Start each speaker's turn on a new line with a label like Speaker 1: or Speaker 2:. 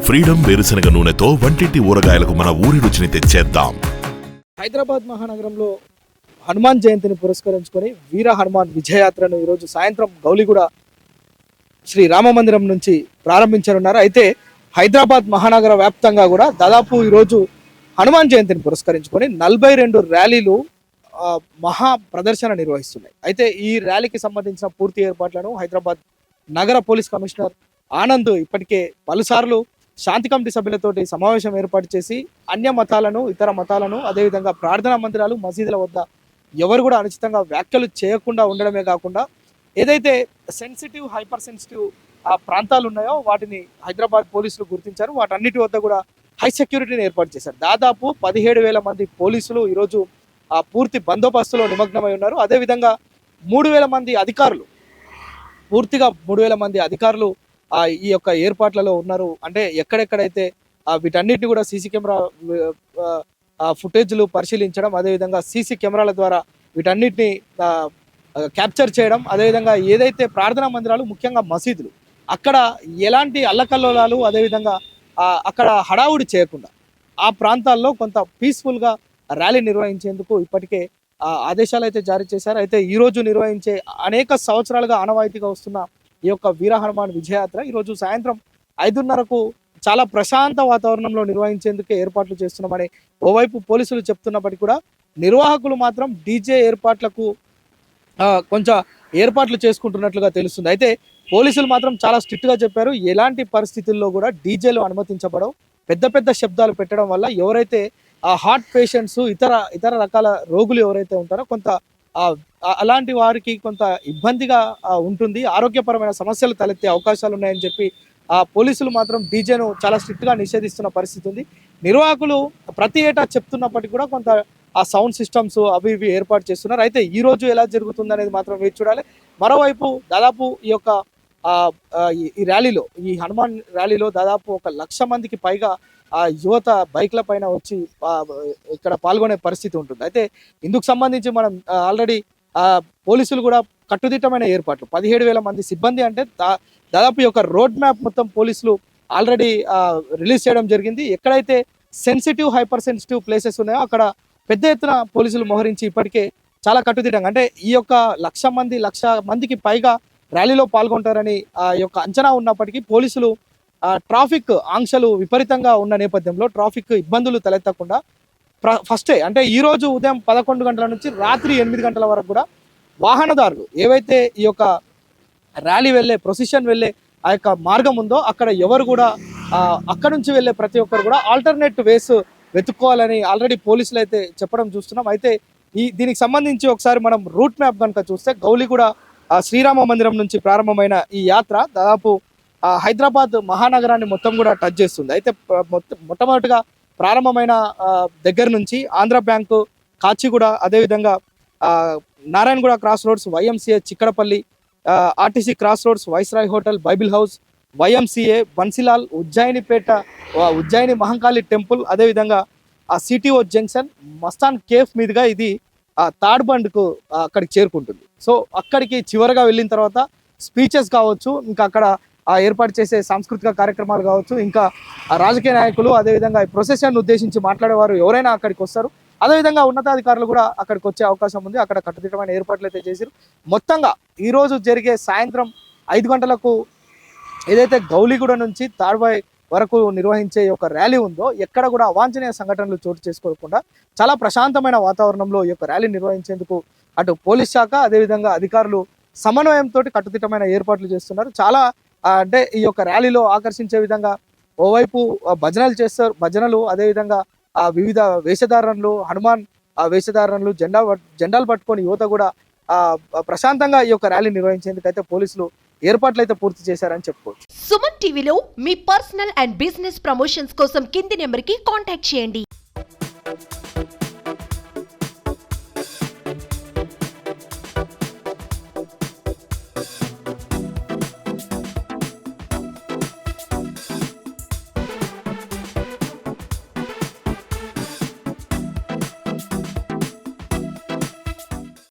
Speaker 1: Freedom వేరుశనగ నూనెతో వంటింటి ఊరగాయలకు మన ఊరి రుచిని తెచ్చేద్దాం.
Speaker 2: హైదరాబాద్ మహానగరంలో హనుమాన్ జయంతిని పురస్కరించుకొని వీర హనుమాన్ విజయయాత్రను ఈరోజు సాయంత్రం గౌలిగూడ శ్రీ రామ మందిరం నుంచి ప్రారంభించనున్నారు. అయితే హైదరాబాద్ మహానగర వ్యాప్తంగా కూడా దాదాపు ఈరోజు హనుమాన్ జయంతిని పురస్కరించుకొని 42 ర్యాలీలు మహా ప్రదర్శన నిర్వహిస్తున్నాయి. అయితే ఈ ర్యాలీకి సంబంధించిన పూర్తి ఏర్పాట్లను హైదరాబాద్ నగర పోలీస్ కమిషనర్ ఆనంద్ ఇప్పటికే పలుసార్లు శాంతి కమిటీ సభ్యులతోటి సమావేశం ఏర్పాటు చేసి అన్య మతాలను, ఇతర మతాలను, అదేవిధంగా ప్రార్థనా మందిరాలు, మసీదుల వద్ద ఎవరు కూడా అనుచితంగా వ్యాఖ్యలు చేయకుండా ఉండడమే కాకుండా ఏదైతే సెన్సిటివ్, హైపర్ సెన్సిటివ్ ప్రాంతాలు ఉన్నాయో వాటిని హైదరాబాద్ పోలీసులు గుర్తించారు. వాటన్నిటి వద్ద కూడా హై సెక్యూరిటీని ఏర్పాటు చేశారు. దాదాపు 17,000 మంది పోలీసులు ఈరోజు పూర్తి బందోబస్తులో నిమగ్నమై ఉన్నారు. అదేవిధంగా 3,000 మంది అధికారులు, పూర్తిగా 3,000 మంది అధికారులు ఈ యొక్క ఏర్పాట్లలో ఉన్నారు. అంటే ఎక్కడెక్కడైతే వీటన్నిటిని కూడా సీసీ కెమెరా ఫుటేజ్లు పరిశీలించడం, అదేవిధంగా సీసీ కెమెరాల ద్వారా వీటన్నిటిని క్యాప్చర్ చేయడం, అదేవిధంగా ఏదైతే ప్రార్థనా మందిరాలు, ముఖ్యంగా మసీదులు, అక్కడ ఎలాంటి అల్లకల్లోలాలు, అదేవిధంగా అక్కడ హడావుడి చేయకుండా ఆ ప్రాంతాల్లో కొంత పీస్ఫుల్గా ర్యాలీ నిర్వహించేందుకు ఇప్పటికే ఆదేశాలు అయితే జారీ చేశారు. అయితే ఈరోజు నిర్వహించే అనేక సంవత్సరాలుగా ఆనవాయితీగా వస్తున్న ఈ యొక్క వీర హనుమాన్ విజయయాత్ర ఈరోజు సాయంత్రం 5:30కు చాలా ప్రశాంత వాతావరణంలో నిర్వహించేందుకే ఏర్పాట్లు చేస్తున్నామని ఓవైపు పోలీసులు చెప్తున్నప్పటికీ కూడా నిర్వాహకులు మాత్రం డీజే ఏర్పాట్లకు కొంచెం ఏర్పాట్లు చేసుకుంటున్నట్లుగా తెలుస్తుంది. అయితే పోలీసులు మాత్రం చాలా స్ట్రిక్ట్గా చెప్పారు, ఎలాంటి పరిస్థితుల్లో కూడా డీజేలు అనుమతించబడవు. పెద్ద పెద్ద శబ్దాలు పెట్టడం వల్ల ఎవరైతే హార్ట్ పేషెంట్స్, ఇతర రకాల రోగులు ఎవరైతే ఉంటారో కొంత అలాంటి వారికి కొంత ఇబ్బందిగా ఉంటుంది, ఆరోగ్యపరమైన సమస్యలు తలెత్తే అవకాశాలు ఉన్నాయని చెప్పి పోలీసులు మాత్రం డీజేను చాలా స్ట్రిక్ట్గా నిషేధిస్తున్న పరిస్థితి ఉంది. నిర్వాహకులు ప్రతి ఏటా చెప్తున్నప్పటికీ కూడా కొంత ఆ సౌండ్ సిస్టమ్స్ అవి ఇవి ఏర్పాటు చేస్తున్నారు. అయితే ఈ రోజు ఎలా జరుగుతుంది అనేది మాత్రం వేచి చూడాలి. మరోవైపు దాదాపు ఈ యొక్క ఈ ర్యాలీలో, ఈ హనుమాన్ ర్యాలీలో దాదాపు 1,00,000 మందికి పైగా యువత బైక్ల పైన వచ్చి ఇక్కడ పాల్గొనే పరిస్థితి ఉంటుంది. అయితే ఇందుకు సంబంధించి మనం ఆల్రెడీ పోలీసులు కూడా కట్టుదిట్టమైన ఏర్పాట్లు, 17,000 మంది సిబ్బంది, అంటే దాదాపు ఈ యొక్క రోడ్ మ్యాప్ మొత్తం పోలీసులు ఆల్రెడీ రిలీజ్ చేయడం జరిగింది. ఎక్కడైతే సెన్సిటివ్, హైపర్ సెన్సిటివ్ ప్లేసెస్ ఉన్నాయో అక్కడ పెద్ద ఎత్తున పోలీసులు మోహరించి ఇప్పటికే చాలా కట్టుదిట్టంగా, అంటే ఈ యొక్క 1,00,000 మందికి పైగా ర్యాలీలో పాల్గొంటారని ఈ యొక్క అంచనా ఉన్నప్పటికీ పోలీసులు ట్రాఫిక్ ఆంక్షలు విపరీతంగా ఉన్న నేపథ్యంలో ట్రాఫిక్ ఇబ్బందులు తలెత్తకుండా ఫస్టే, అంటే ఈ రోజు ఉదయం 11 గంటల నుంచి రాత్రి 8 గంటల వరకు కూడా వాహనదారులు ఏవైతే ఈ యొక్క ర్యాలీ వెళ్ళే, ప్రొసిషన్ వెళ్ళే ఆ యొక్క మార్గం ఉందో అక్కడ ఎవరు కూడా అక్కడ నుంచి వెళ్ళే ప్రతి ఒక్కరు కూడా ఆల్టర్నేట్ వేస్ వెతుక్కోవాలని ఆల్రెడీ పోలీసులు అయితే చెప్పడం చూస్తున్నాం. అయితే దీనికి సంబంధించి ఒకసారి మనం రూట్ మ్యాప్ కనుక చూస్తే గౌలిగూడ శ్రీరామ మందిరం నుంచి ప్రారంభమైన ఈ యాత్ర దాదాపు హైదరాబాద్ మహానగరాన్ని మొత్తం కూడా టచ్ చేస్తుంది. అయితే మొట్టమొదటిగా ప్రారంభమైన దగ్గర నుంచి ఆంధ్ర బ్యాంకు, కాచిగూడ, అదేవిధంగా Narayanaguda cross roads, YMCA Chikkadpally, RTC cross roads, Viceroy hotel, Bible house, YMCA, Bansilal, Ujjaini Mahankali temple, అదేవిధంగా సిటీఓ జంక్షన్, మస్తాన్ కేఫ్ మీదుగా ఇది తాడ్బండ్కు అక్కడికి చేరుకుంటుంది. సో అక్కడికి చివరగా వెళ్ళిన తర్వాత స్పీచెస్ కావచ్చు, ఇంకా అక్కడ ఏర్పాటు చేసే సాంస్కృతిక కార్యక్రమాలు కావచ్చు, ఇంకా రాజకీయ నాయకులు, అదేవిధంగా ఈ ప్రొసెషన్ ఉద్దేశించి మాట్లాడేవారు ఎవరైనా అక్కడికి వస్తారు. అదేవిధంగా ఉన్నతాధికారులు కూడా అక్కడికి వచ్చే అవకాశం ఉంది. అక్కడ కట్టుదిట్టమైన ఏర్పాట్లు అయితే చేశారు. మొత్తంగా ఈరోజు జరిగే సాయంత్రం 5 గంటలకు ఏదైతే గౌలిగూడ నుంచి తాడ్బాయ్ వరకు నిర్వహించే ఒక ర్యాలీ ఉందో ఎక్కడ కూడా అవాంఛనీయ సంఘటనలు చోటు చేసుకోకుండా చాలా ప్రశాంతమైన వాతావరణంలో ఈ యొక్క ర్యాలీ నిర్వహించేందుకు అటు పోలీస్ శాఖ, అదేవిధంగా అధికారులు సమన్వయంతో కట్టుదిట్టమైన ఏర్పాట్లు చేస్తున్నారు. చాలా అంటే ఈ యొక్క ర్యాలీలో ఆకర్షించే విధంగా ఓవైపు భజనలు, అదేవిధంగా వివిధ వేషధారణలు, హనుమాన్ వేషధారణలు, జెండాలు పట్టుకొని యువత కూడా ప్రశాంతంగా ఈ యొక్క ర్యాలీ నిర్వహించేందుకు అయితే పోలీసులు ఏర్పాట్లు అయితే పూర్తి చేశారని చెప్పుకోవచ్చు.
Speaker 3: సుమన్ టీవీలో మీ పర్సనల్ అండ్ బిజినెస్ ప్రమోషన్స్ కోసం కింది నెంబర్కి కాంటాక్ట్ చేయండి.